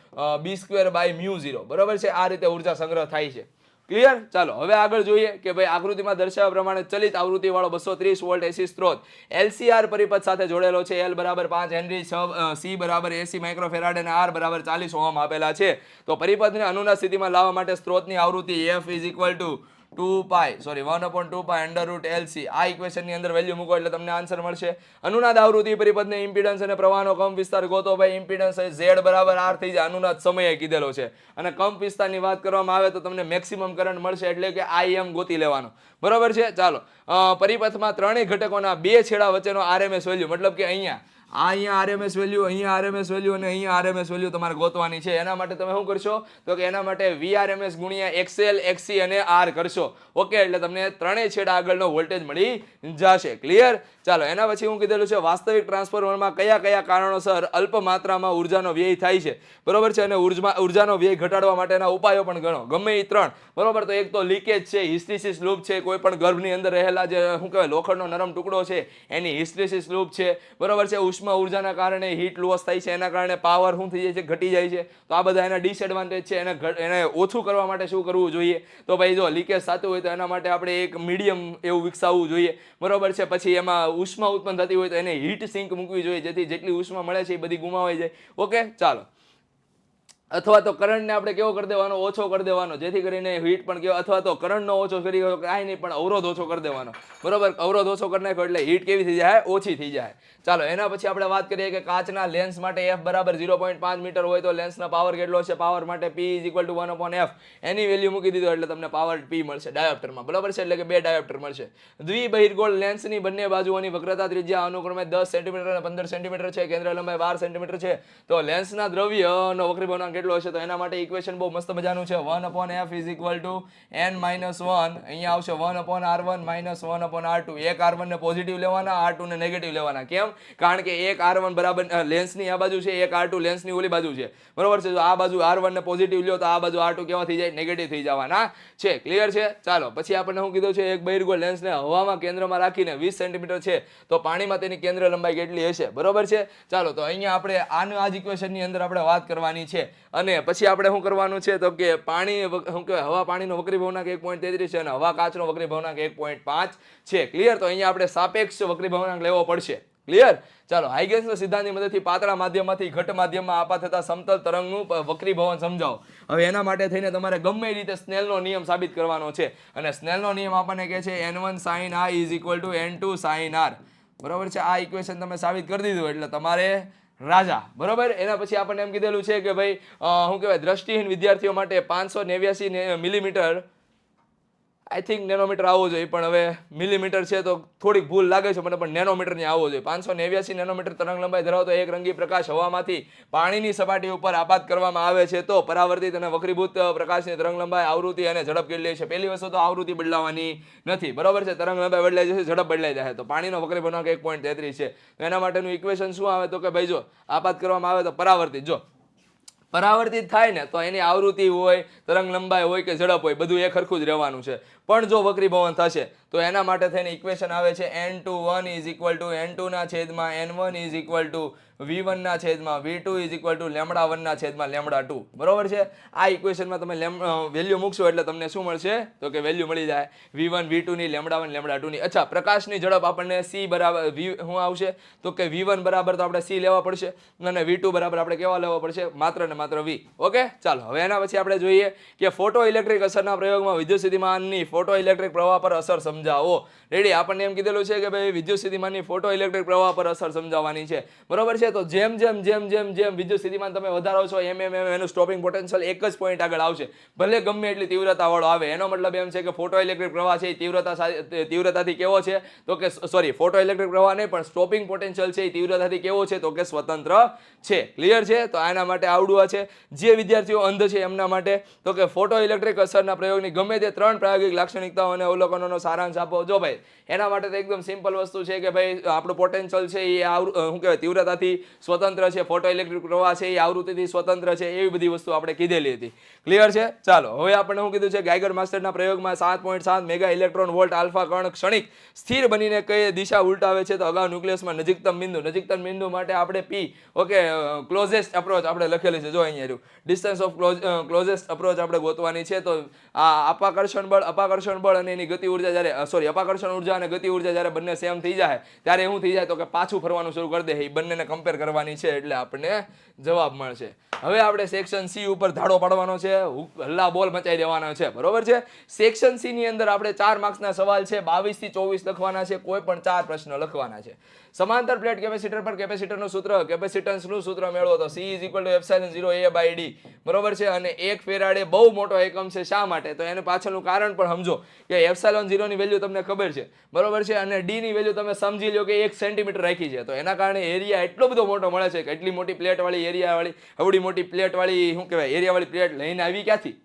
b²/μ0, બરોબર છે. આ રીતે ઉર્જા સંગ્રહ થાય છે. ક્લિયર? ચાલો હવે આગળ જોઈએ કે ભાઈ આકૃતિમાં દર્શાવ્યા પ્રમાણે ચલિત આવૃત્તિ વાળો 230 વોલ્ટ એસી સ્ત્રોત LCR પરિપથ સાથે જોડેલો છે. L = 5 હેનરી, C = 80 માઇક્રોફેરાડ અને R = 40 ઓહમ આપેલા છે. તો પરિપથને અનુનાદ સ્થિતિમાં લાવવા માટે સ્ત્રોતની આવૃત્તિ F = 1/2π_LC. આ ઇક્વેશનની અંદર વેલ્યુ મૂકો એટલે તમને આન્સર મળશે. અનુનાદ આવૃત્તિ પરિપથને ઇમ્પિડન્સ અને પ્રવાહનો કંપ વિસ્તાર ગોતો. ભાઈ ઇમ્પિડન્સ Z = R થઈ જાય, અનુનાદ સમયે કીધેલો છે. અને કંપ વિસ્તારની વાત કરવામાં આવે તો તમને મેક્સિમમ કરંટ મળશે એટલે કે Im ગોતી લેવાનો, બરોબર છે. ચાલો, પરિપથમાં ત્રણેય ઘટકોના બે છેડા વચ્ચેનો RMS વેલ્યુ, મતલબ કે અહીંયા RMS વેલ્યુ, અહીંયા RMS વેલ્યુ અને અહીંયા RMS વેલ્યુ તમારે ગોતવાની છે. એના માટે તમે શું કરશો તો કે એના માટે VRMS × XL, XC અને R કરશો. ઓકે, એટલે તમને ત્રણેય છેડા આગળનો વોલ્ટેજ મળી જશે. ક્લિયર? ચાલો એના પછી હું કીધેલું છે વાસ્તવિક ટ્રાન્સફોર્મરમાં કયા કયા કારણોસર અલ્પ માત્રામાં ઉર્જાનો વ્યય થાય છે, બરોબર છે, અને ઉર્જાનો વ્યય ઘટાડવા માટેના ઉપાયો પણ ગણો. ગમે એ 3, બરોબર. તો એક તો લીકેજ છે, હિસ્ટ્રીસિસ લૂપ છે, કોઈ પણ ગર્ભની અંદર રહેલા જે શું કહેવાય લોખંડનો નરમ ટુકડો છે એની હિસ્ટ્રીસિસ લૂપ છે, બરોબર છે. ઉષ્મા ઉર્જાના કારણે હીટ લોસ થાય છે, એના કારણે પાવર શું થઈ જાય છે, ઘટી જાય છે. તો આ બધા એના ડિસએડવાન્ટેજ છે. એને ઓછું કરવા માટે શું કરવું જોઈએ? તો ભાઈ જો લીકેજ થતું હોય તો એના માટે આપણે એક મીડિયમ એવું વિકસાવવું જોઈએ, બરોબર છે. પછી એમાં ઉષ્મા ઉત્પન્ન થતી હોય તો એને હીટ સિંક મૂકવી જોઈએ, જેથી જેટલી ઉષ્મા મળે છે એ બધી ગુમાવાઈ જાય. ઓકે, ચાલો. અથવા તો કરંટને આપણે કેવો કરી દેવાનો? ઓછો કરી દેવાનો, જેથી કરીને હીટ પણ કેવો, અથવા તો કરંટનો ઓછો કરી કાંઈ નહીં, પણ અવરોધ ઓછો કરી દેવાનો, બરોબર. અવરોધ ઓછો કરી નાખો એટલે હીટ કેવી થઈ જાય? ઓછી થઈ જાય. ચાલો, એના પછી આપણે વાત કરીએ કે કાચના લેન્સ માટે f બરાબર 0.5 મીટર હોય તો લેન્સનો પાવર કેટલો છે? પાવર માટે p = 1/f. એની વેલ્યુ મૂકી દીધો એટલે તમને પાવર p મળશે ડાયોપ્ટરમાં, બરાબર છે. એટલે કે 2 ડાયોપ્ટર મળશે. દ્વિબહિર્ગોળ લેન્સની બંને બાજુઓની વક્રતા ત્રિજ્યા અનુક્રમે 10 સેન્ટીમીટર અને 15 સેન્ટીમીટર છે. કેન્દ્ર લંબાઈ 12 સેન્ટીમીટર છે. તો લેન્સના દ્રવ્યનો વક્રીભવનાંક કેટલો હશે? તો એના માટે ઇક્વેશન બહુ મસ્ત મજાનું છે. 1/f = n-1. અહીંયા આવશે 1/r1 - 1/r2. એક r1 ને પોઝિટિવ લેવાના, r2 ને નેગેટિવ લેવાના. કેમ? કારણ કે એક r1 બરાબર લેન્સની આ બાજુ છે, એક r2 લેન્સની ઓલી બાજુ છે, બરોબર છે. તો આ બાજુ r1 ને પોઝિટિવ લ્યો તો આ બાજુ r2 કેવા થઈ જાય? નેગેટિવ થઈ જવાના છે. ક્લિયર છે? ચાલો, પછી આપણને શું કીધું છે? એક બહિર્ગોળ લેન્સને હવામાં કેન્દ્રમાં રાખીને 20 સેન્ટીમીટર છે તો પાણીમાં તેની કેન્દ્ર લંબાઈ કેટલી હશે? બરોબર છે. ચાલો, તો અહીંયા આપણે આનું આ જ ઇક્વેશનની અંદર આપણે વાત કરવાની છે. અને પછી આપણે શું કરવાનું છે? તો કે પાણી શું કહેવાય, હવા પાણીનો વક્રીભવનાંક 1.33 છે અને હવા કાચનો વક્રીભવનાંક 1.5 છે. ક્લિયર? તો અહીંયા આપણે સાપેક્ષ વક્રીભવનાંક લેવો પડશે. ક્લિયર? ચાલો, હાઇગન્સના સિદ્ધાંતની મદદથી પાતળા માધ્યમમાંથી ઘટ માધ્યમમાં આપા થતા સમતલ તરંગનું વક્રીભવન સમજાવો. હવે એના માટે થઈને તમારે ગમે એ રીતે સ્નેલનો નિયમ સાબિત કરવાનો છે. અને સ્નેલનો નિયમ આપણને કહે છે n1 sin i = n2 sin r. બરોબર છે. આ ઇક્વેશન તમે સાબિત કરી દીધું એટલે તમારે રાજા, બરોબર. એના પછી આપણને એમ કીધેલું છે કે ભાઈ શું કહેવાય, દ્રષ્ટિહીન વિદ્યાર્થીઓ માટે 589 મિલીમીટર, આઈ થિંક નેનોમીટર આવવો જોઈએ, પણ હવે મિલીમીટર છે તો થોડીક ભૂલ લાગે છે મને, પણ નેનોમીટરની આવવો જોઈએ. 589 નેનોમીટર તરંગ લંબાઈ ધરાવતો એક રંગી પ્રકાશ હવામાંથી પાણીની સપાટી ઉપર આપાત કરવામાં આવે છે તો પરાવર્તિત અને વક્રીભૂત પ્રકાશની તરંગ લંબાઈ, આવૃત્તિ અને ઝડપ કેટલી છે? પહેલી વસ્તુ તો આવૃત્તિ બદલાવાની નથી, બરોબર છે. તરંગ લંબાઈ બદલાઈ જશે, ઝડપ બદલાઈ જાય. તો પાણીનો વક્રીભવનાંક 1.33 છે. તો એના માટેનું ઇક્વેશન શું આવે? તો કે ભાઈ જો આપાત કરવામાં આવે તો પરાવર્તિત, જો પરાવર્તિત થાય ને તો એની આવૃત્તિ હોય, તરંગ લંબાઈ હોય કે ઝડપ હોય, બધું એક સરખું જ રહેવાનું છે. પણ જો વક્રીભવન થશે તો એના માટે થઈને ઇક્વેશન આવે છે n21 = n2 ના છેદમાં n1 = v1 ના છેદમાં v2 = λ1 ના છેદમાં λ2, બરોબર છે. આ ઇક્વેશનમાં તમે વેલ્યુ મૂકશો એટલે તમને શું મળશે? તો કે વેલ્યુ મળી જાય v1 v2 ની, λ1 λ2 ની. અચ્છા, પ્રકાશની ઝડપ આપણને c બરાબર શું આવશે? તો કે v1 બરાબર તો આપણે c લેવા પડશે અને v2 બરાબર આપણે કેવા લેવા પડશે? માત્ર ને માત્ર v. ઓકે, ચાલો. હવે એના પછી આપણે જોઈએ કે ફોટો ઇલેક્ટ્રિક અસરના પ્રયોગમાં વિદ્યુત સ્થિતિમાનની ફોટો ઇલેક્ટ્રિક પ્રવાહ પર અસર સમજાવો. રેડી? આપણને એમ કીધેલું છે કે ભાઈ વિદ્યુત સ્થિતિમાનની ફોટો ઇલેક્ટ્રિક પ્રવાહ પર અસર સમજાવવાની છે, બરોબર છે. તો જેમ જેમ જેમ જેમ જેમ વિદ્યુત સ્થિતિમાન તમે વધારો છો એમ એનું સ્ટોપિંગ પોટેન્શિયલ એક જ પોઈન્ટ આગળ આવશે, ભલે ગમે એટલી તીવ્રતા વાળો આવે. એનો મતલબ એમ છે કે ફોટો ઇલેક્ટ્રિક પ્રવાહ છે એ તીવ્રતાથી કેવો છે? તો કે સોરી, ફોટો ઇલેક્ટ્રિક પ્રવાહ નહીં પણ સ્ટોપિંગ પોટેન્શિયલ છે એ તીવ્રતાથી કેવો છે? તો કે સ્વતંત્ર છે. ક્લિયર છે? તો આના માટે આવડું છે. જે વિદ્યાર્થીઓ અંધ છે એમના માટે તો કે ફોટો ઇલેક્ટ્રિક અસરના પ્રયોગની ગમે તે 3 પ્રાયોગિક લાક્ષણિકતાઓ અને અવલોકનોનો સારાંશ આપો. જો ભાઈ એના માટે તો એકદમ સિમ્પલ વસ્તુ છે કે ભાઈ આપણું પોટેન્શિયલ છે એ શું કહેવાય, તીવ્રતાથી સ્વતંત્ર છે. ફોટો ઇલેક્ટ્રિક પ્રવાહ છે એ આવૃત્તિથી સ્વતંત્ર છે. એવી બધી વસ્તુ આપણે કીધેલી હતી. ક્લિયર છે? ચાલો, હવે આપણે શું કીધું છે? ગાઈગર માસ્ટરના પ્રયોગમાં 7.7 મેગા ઇલેક્ટ્રોન વોલ્ટ આલ્ફા કણ ક્ષણિક સ્થિર બનીને કઈ દિશા ઉલટાવે છે તો અગાઉ ન્યુક્લિયસમાં નજીકતમ બિંદુ માટે આપણે p, ઓકે, ક્લોઝેસ્ટ અપ્રોચ આપણે લખેલી છે. જો અહીંયા રહ્યું, ડિસ્ટન્સ ઓફ ક્લોઝેસ્ટ અપ્રોચ આપણે ગોતવાની છે. તો આ અપાકર્ષણ બળ અને એની ગતિ ઉર્જા જ્યારે સોરી અપાકર્ષણ ઉર્જા અને ગતિ ઉર્જા જ્યારે બંને સેમ થઈ જાય ત્યારે શું થઈ જાય? તો કે પાછું ફરવાનું શરૂ કરી દે. એ બંનેને કમ્પેર કરવાની છે એટલે આપણને જવાબ મળશે. હવે આપણે સેક્શન સી ઉપર ધાડો પાડવાનો છે, હલ્લા બોલ મચાઈ દેવાનો છે, બરોબર છે. સેક્શન સી ની અંદર આપણે 4 માર્ક્સના સવાલ છે, 22 થી 24 લખવાના છે. કોઈ પણ 4 પ્રશ્ન લખવાના છે. સમાંતર પ્લેટ કેપેસિટર પર કેપેસિટરનું સૂત્ર, કેપેસિટન્સનું સૂત્ર મેળવો તો C = ε0A/d, બરોબર છે. અને 1 ફેરાડે બહુ મોટો એકમ છે. શા માટે? તો એનું પાછળનું કારણ પણ સમજો કે ε0 ની વેલ્યુ તમને ખબર છે, બરોબર છે. અને d ની વેલ્યુ તમે સમજી લો કે 1 સેન્ટીમીટર રાખી છે. તો એના કારણે એરિયા એટલો બધો મોટો મળે છે કે એટલી મોટી પ્લેટ વાળી એરિયા વાળી આવડી મોટી પ્લેટ વાળી શું કહેવાય એરિયા વાળી પ્લેટ લઈને આવી ક્યાંથી?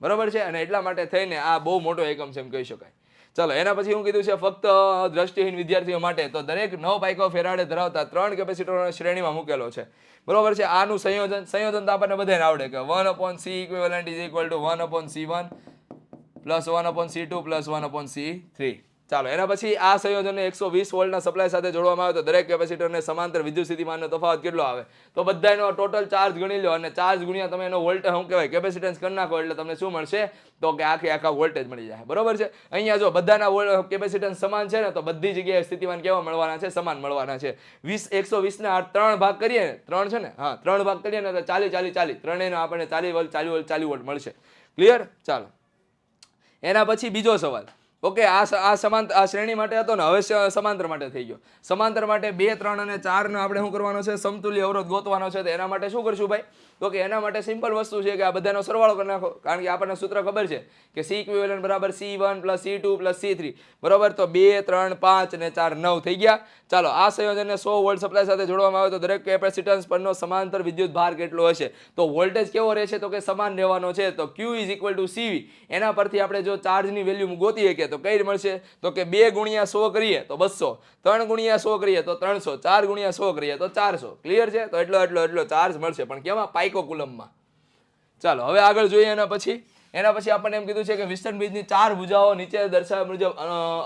બરોબર છે. અને એટલા માટે થઈને આ બહુ મોટો એકમ છે એમ કહી શકાય. ચાલો, એના પછી હું કીધું છે ફક્ત દ્રષ્ટિહીન વિદ્યાર્થીઓ માટે તો દરેક 9 પાઇકો ફેરાડે ધરાવતા 3 કેપેસિટરોને શ્રેણીમાં મૂકેલો છે, બરોબર છે. આનું સંયોજન તો આપણને બધાને આવડે કે 1/C equivalent = 1/C1 + 1/C2 + 1/C3. ચાલો એના પછી આ સંયોજનને 120 વોલ્ટના સપ્લાય સાથે જોડવામાં આવે તો દરેક કેપેસિટરને સમાંતર વિદ્યુત સ્થિતિમાનનો તફાવત કેટલો આવે? તો બધાનો ટોટલ ચાર્જ ગણી લો અને ચાર્જ ગુણ્યા તમે એનો વોલ્ટ શું કહેવાય કેપેસિટન્સ કરી નાખો એટલે તમને શું મળશે? તો કે આખા વોલ્ટેજ મળી જાય. બરોબર છે. અહીંયા જો બધાના કેપેસિટન્સ સમાન છે ને તો બધી જગ્યાએ સ્થિતિમાન કેવા મળવાના છે? સમાન મળવાના છે. 120 ના 3 ભાગ કરીએ ને 3 છે ને, હા 3 ભાગ કરીએ ને તો 40 ત્રણેયનો આપણને 40 વોલ્ટ મળશે. ક્લિયર? ચાલો એના પછી બીજો સવાલ. ઓકે, આ શ્રેણી માટે હતો ને, હવે સમાંતર માટે થઈ ગયો. સમાંતર માટે 2, 3 અને 4 નો આપણે શું કરવાનો છે? સમતુલ્ય અવરોધ ગોતવાનો છે. તો એના માટે શું કરશું ભાઈ? તો કે એના માટે સિમ્પલ વસ્તુ છે કે આ બધાનો સરવાળો કરી નાખો, કારણ કે આપણને સૂત્ર ખબર છે કે C ઇક્વિવેલન્ટ બરાબર C1 + C2 + C3 બરોબર. તો 2, 3, 5 અને 4 9 થઈ ગયા. ચાલો આ સંયોજનને 100 વોલ્ટ સપ્લાય સાથે જોડવામાં આવે તો દરેક કેપેસિટન્સ પરનો સમાંતર વિદ્યુત ભાર કેટલો હશે? તો વોલ્ટેજ કેવો રહેશે? તો કે સમાન રહેવાનો છે. તો Q = CV. એના પરથી આપણે જો ચાર્જની વેલ્યુ ગોતીએ કે તો કઈ મળશે? તો કે 2 × 100 કરીએ તો 200, 3 × 100 કરીએ તો 300, 4 × 100 કરીએ તો 400. ક્લિયર છે? તો એટલો ચાર્જ મળશે, પણ કેમાં? પાઇકોકુલમમાં. ચાલો હવે આગળ જોઈએ. એના પછી આપણને એમ કીધું છે કે વિસ્ટન બ્રિજની 4 ભુજાઓ નીચે દર્શાવ્યા મુજબ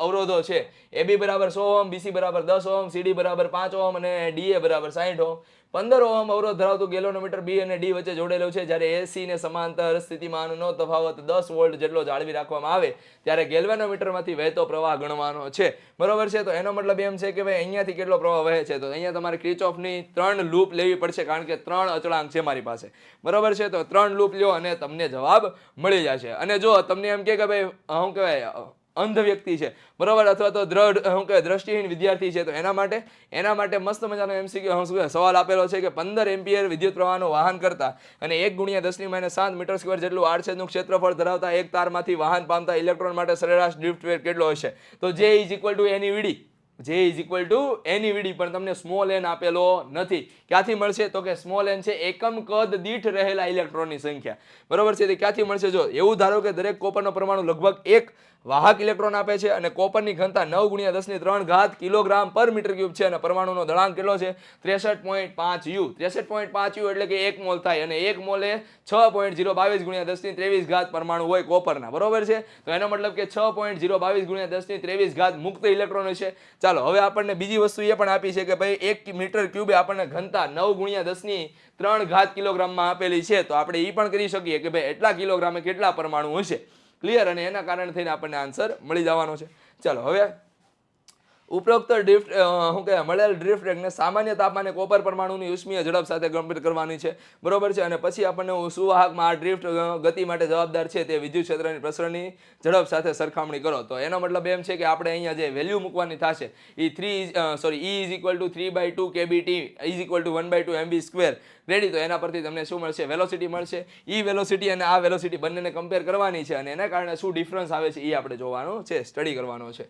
અવરોધો છે. AB = 100 ohm, BC = 10 ohm, CD = 5 ohm અને DA = 60 ઓહમ. 15 ઓહમ અવરોધ ધરાવતું ગેલ્વેનોમીટર B અને D વચ્ચે જોડેલું છે. જ્યારે AC ને સમાંતર સ્થિતિમાનનો તફાવત 10 વોલ્ટ જેટલો જાળવી રાખવામાં આવે ત્યારે ગેલ્વેનોમીટરમાંથી વહેતો પ્રવાહ ગણવાનો છે. બરોબર છે. તો એનો મતલબ એમ છે કે ભાઈ અહીંયાથી કેટલો પ્રવાહ વહે છે? તો અહીંયા તમારે કિર્ચોફની 3 લૂપ લેવી પડશે, કારણ કે 3 અચળાંક છે મારી પાસે. બરોબર છે. તો 3 લૂપ લ્યો અને તમને જવાબ મળી જશે. અને જો તમને એમ કે ભાઈ શું કહેવાય અંધ વ્યક્તિ છે બરોબર, અથવા તો દ્રષ્ટિહીન વિદ્યાર્થી છે, તો એના માટે મસ્ત મજાનો MCQ સવાલ આપેલો છે કે 15 એમ્પિયર વિદ્યુત પ્રવાહનું વાહન કરતા અને 1 × 10⁻7 મીટર સ્ક્વેર જેટલું આડછેદનું ક્ષેત્રફળ ધરાવતા એક તારમાંથી વાહન પામતા ઇલેક્ટ્રોન માટે સરેરાશ ડ્રિફ્ટ વેગ કેટલો હશે? તો J = NeVD પણ તમને સ્મોલ n આપેલો નથી. ક્યાંથી મળશે? તો કે સ્મોલ n છે એકમ કદ દીઠ રહેલા ઇલેક્ટ્રોનની સંખ્યા. બરોબર છે. તે ક્યાંથી મળશે? જો એવું ધારો કે દરેક કોપરનો પરમાણુ લગભગ 1 વાહક ઇલેક્ટ્રોન આપે છે અને કોપરની ઘનતા 9 × 10³ કિલોગ્રામ પર મીટર ક્યુબ છે અને પરમાણુનો દળાંક કેટલો છે? 63.5 U. 63.5 U એટલે કે 1 મોલ થાય અને 1 મોલ એ 6.022 × 1023 પરમાણુ હોય કોપરના. બરોબર છે. તો એનો મતલબ કે 6.022 × 1023 મુક્ત ઇલેક્ટ્રોન હશે. ચાલો હવે આપણને બીજી વસ્તુ એ પણ આપી છે કે ભાઈ 1 મીટર ક્યુબે આપણને ઘનતા 9 × 10³ કિલોગ્રામમાં આપેલી છે. તો આપણે એ પણ કરી શકીએ કે ભાઈ એટલા કિલોગ્રામે કેટલા પરમાણુ હશે. ક્લિયર? અને એના કારણે થઈને આપણને આન્સર મળી જવાનો છે. ચાલો હવે ઉપરોક્ત મળેલ ડ્રિફ્ટ વેગને સામાન્ય તાપમાને કોપર પરમાણુની ઉષ્મીય ઝડપ સાથે કમ્પેર કરવાની છે. બરોબર છે. અને પછી આપણને સુવાહકમાં આ ડ્રિફ્ટ ગતિ માટે જવાબદાર છે તે વિદ્યુત ક્ષેત્રની પ્રસરણની ઝડપ સાથે સરખામણી કરો. તો એનો મતલબ એમ છે કે આપણે અહીંયા જે વેલ્યુ મૂકવાની થશે E = 3/2 kBt = 1/2 mv². રેડી? તો એના પરથી તમને શું મળશે? વેલોસિટી મળશે. વેલોસિટી અને આ વેલોસિટી બંનેને કમ્પેર કરવાની છે અને એના કારણે શું ડિફરન્સ આવે છે એ આપણે જોવાનું છે, સ્ટડી કરવાનો છે.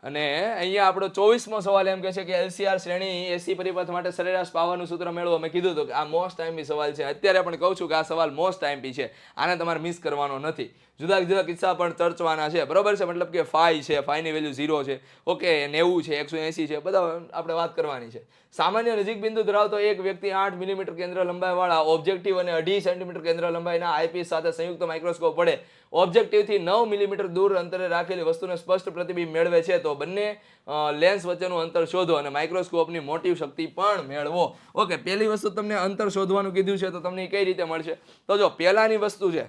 અને અહીંયા આપણો 24મો સવાલ એમ કહે છે કે LCR શ્રેણી એસી પરિપથ માટે સરેરાશ પાવરનું સૂત્ર મેળવો. મેં કીધું હતું કે આ મોસ્ટ આઈએમપી સવાલ છે. અત્યારે પણ કહું છું કે આ સવાલ મોસ્ટ આઈએમપી છે, આને તમારે મિસ કરવાનો નથી. જુદા જુદા કિસ્સા પણ ચર્ચવાના છે. બરોબર છે. મતલબ કે φ છે, φની વેલ્યુ 0 છે, ઓકે 90 છે, 180 છે, બધા આપણે વાત કરવાની છે. સામાન્ય નજીક બિંદુ ધરાવતો એક વ્યક્તિ 8 મિલીમીટર કેન્દ્ર લંબાઈવાળા ઓબ્જેક્ટિવ અને 2.5 સેન્ટીમીટર કેન્દ્ર લંબાઈના આઈપીસ સાથે સંયુક્ત માઇક્રોસ્કોપ વડે ઓબ્જેક્ટિવથી 9 મિલીમીટર દૂર અંતરે રાખેલી વસ્તુને સ્પષ્ટ પ્રતિબિંબ મેળવે છે. તો બંને લેન્સ વચ્ચેનું અંતર શોધો અને માઇક્રોસ્કોપની મોટિવ શક્તિ પણ મેળવો. ઓકે, પહેલી વસ્તુ તમને અંતર શોધવાનું કીધું છે, તો તમને કઈ રીતે મળશે? તો જો પહેલાની વસ્તુ છે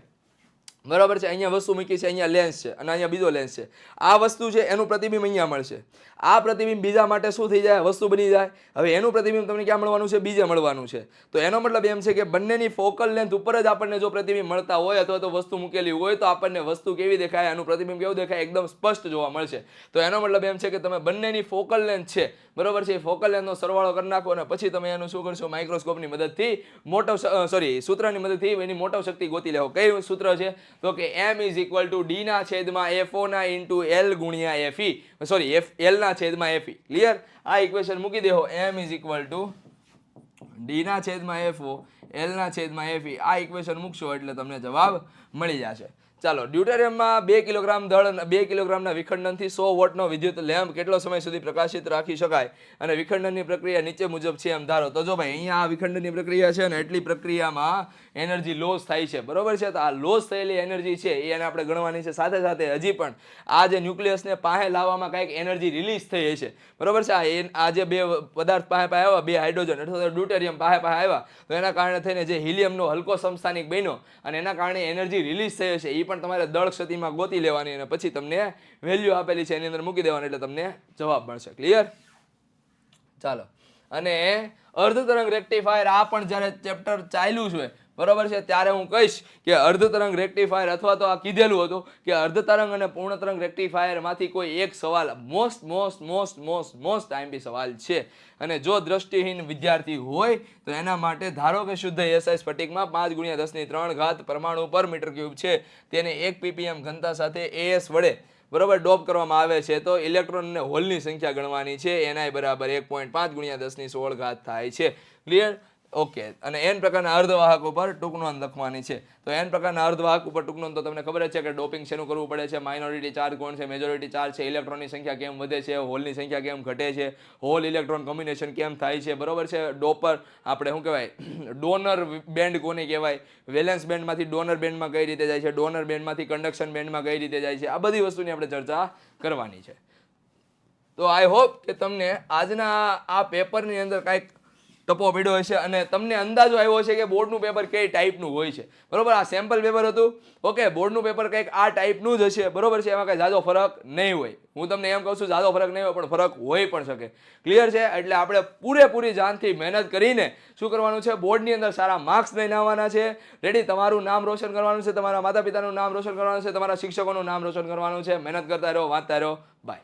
બરોબર છે, અહીંયા વસ્તુ મૂકી છે, અહીંયા લેન્સ છે અને અહીંયા બીજો લેન્સ છે. આ વસ્તુ છે એનું પ્રતિબિંબ અહીંયા મળશે. આ પ્રતિબિંબ બીજા માટે શું થઈ જાય? વસ્તુ બની જાય. હવે એનું પ્રતિબિંબ તમને ક્યાં મળવાનું છે? બીજે મળવાનું છે. તો એનો મતલબ એમ છે કે બંનેની ફોકલ લેન્થ ઉપર જ આપણને જો પ્રતિબિંબ મળતા હોય અથવા તો વસ્તુ મૂકેલી હોય તો આપણને વસ્તુ કેવી દેખાય, આનું પ્રતિબિંબ કેવું દેખાય? એકદમ સ્પષ્ટ જોવા મળશે. તો એનો મતલબ એમ છે કે તમે બંનેની ફોકલ લેન્થ છે બરોબર છે, ફોકલ લેન્થનો સરવાળો કરી નાખો અને પછી તમે એનું શું કરશો? માઇક્રોસ્કોપની મદદથી સૂત્રની મદદથી એની મોટો શક્તિ ગોતી લેવો. કઈ સૂત્ર છે? તો કે M = D/FO/L × FE, L/FE. Clear? આ ઇક્વેશન મૂકી દેવો. M = D/FO L/FE. આ ઇક્વેશન મૂકશો એટલે તમને જવાબ મળી જશે. ચાલો, ડ્યુટેરિયમમાં 2 કિલોગ્રામ દળ અને 2 કિલોગ્રામના વિખંડનથી 100 વોટનો વિદ્યુત લેમ્પ કેટલો સમય સુધી પ્રકાશિત રાખી શકાય અને વિખંડનની પ્રક્રિયા નીચે મુજબ છે એમ ધારો. તો જો ભાઈ અહીંયા આ વિખંડનની પ્રક્રિયા છે અને એટલી પ્રક્રિયામાં એનર્જી લોસ થાય છે, બરોબર છે. તો આ લોસ થયેલી એનર્જી છે એ એને આપણે ગણવાની છે. સાથે સાથે હજી પણ આ જે ન્યુક્લિયસને પાસે લાવવામાં કંઈક એનર્જી રિલીઝ થઈ હશે, બરોબર છે. આ જે બે પદાર્થ પાસે આવ્યા, 2 હાઇડ્રોજન અથવા ડ્યુટેરિયમ પાસે આવ્યા, તો એના કારણે થઈને જે હિલિયમનો હલકો સમસ્થાનિક બન્યો અને એના કારણે એનર્જી રિલીઝ થઈ હશે, એ પણ તમારે દળ ક્ષતિમાં ગોતી લેવાની અને પછી તમને વેલ્યુ આપેલી છે એની અંદર મૂકી દેવાની એટલે તમને જવાબ મળશે. ક્લિયર? ચાલો, અને અર્ધ તરંગ રેક્ટિફાયર, આ પણ જ્યારે ચેપ્ટર ચાલ્યું છે, બરોબર છે, ત્યારે હું કહીશ કે અર્ધ તરંગ રેક્ટિફાયર અથવા તો આ કીધેલું હતું કે અર્ધ તરંગ અને પૂર્ણ તરંગ રેક્ટિફાયર માંથી કોઈ એક સવાલ મોસ્ટ આઈએમપી સવાલ છે. અને જો દ્રષ્ટિહીન વિદ્યાર્થી હોય તો એના માટે ધારો કે શુદ્ધ એસઆઈ સ્ફટિકમાં 5 × 10³ પરમાણુ પર મીટર ક્યુબ છે, તેને 1 ppm ઘનતા સાથે AS વડે બરોબર ડોપ કરવામાં આવે છે, તો ઇલેક્ટ્રોન અને હોલની સંખ્યા ગણવાની છે. ni બરાબર 1.5 × 10⁻16 થાય છે. ક્લિયર? ઓકે. અને n પ્રકારના અર્ધવાહક ઉપર ટૂંક નોંધ લખવાની છે. તો n પ્રકારના અર્ધવાહક ઉપર ટૂંક નોંધ તો તમને ખબર જ છે કે ડોપિંગ શેનું કરવું પડે છે, માઇનોરિટી ચાર્જ કોણ છે, મેજોરિટી ચાર્જ છે, ઇલેક્ટ્રોનની સંખ્યા કેમ વધે છે, હોલની સંખ્યા કેમ ઘટે છે, હોલ ઇલેક્ટ્રોન કોમ્બિનેશન કેમ થાય છે, બરોબર છે. ડોપર આપણે શું કહેવાય, ડોનર બેન્ડ કોને કહેવાય, વેલેન્સ બેન્ડમાંથી ડોનર બેન્ડમાં કઈ રીતે જાય છે, ડોનર બેન્ડમાંથી કન્ડક્શન બેન્ડમાં કઈ રીતે જાય છે, આ બધી વસ્તુની આપણે ચર્ચા કરવાની છે. તો આઈ હોપ કે તમને આજના આ પેપરની અંદર કાંઈક ટપો પડ્યો હશે અને તમને અંદાજો આવ્યો છે કે બોર્ડનું પેપર કઈ ટાઈપનું હોય છે, બરોબર. આ સેમ્પલ પેપર હતું, ઓકે. બોર્ડનું પેપર કંઈક આ ટાઈપનું જ હશે, બરોબર છે. એમાં કંઈ ઝાઝો ફરક નહીં હોય. હું તમને એમ કહું છું ઝાઝો ફરક નહીં હોય, પણ ફરક હોઈ પણ શકે. ક્લિયર છે? એટલે આપણે પૂરેપૂરી જાનથી મહેનત કરીને શું કરવાનું છે, બોર્ડની અંદર સારા માર્ક્સ લઈને આવવાના છે. રેડી? તમારું નામ રોશન કરવાનું છે, તમારા માતા પિતાનું નામ રોશન કરવાનું છે, તમારા શિક્ષકોનું નામ રોશન કરવાનું છે. મહેનત કરતા રહો, વાંચતા રહો. બાય.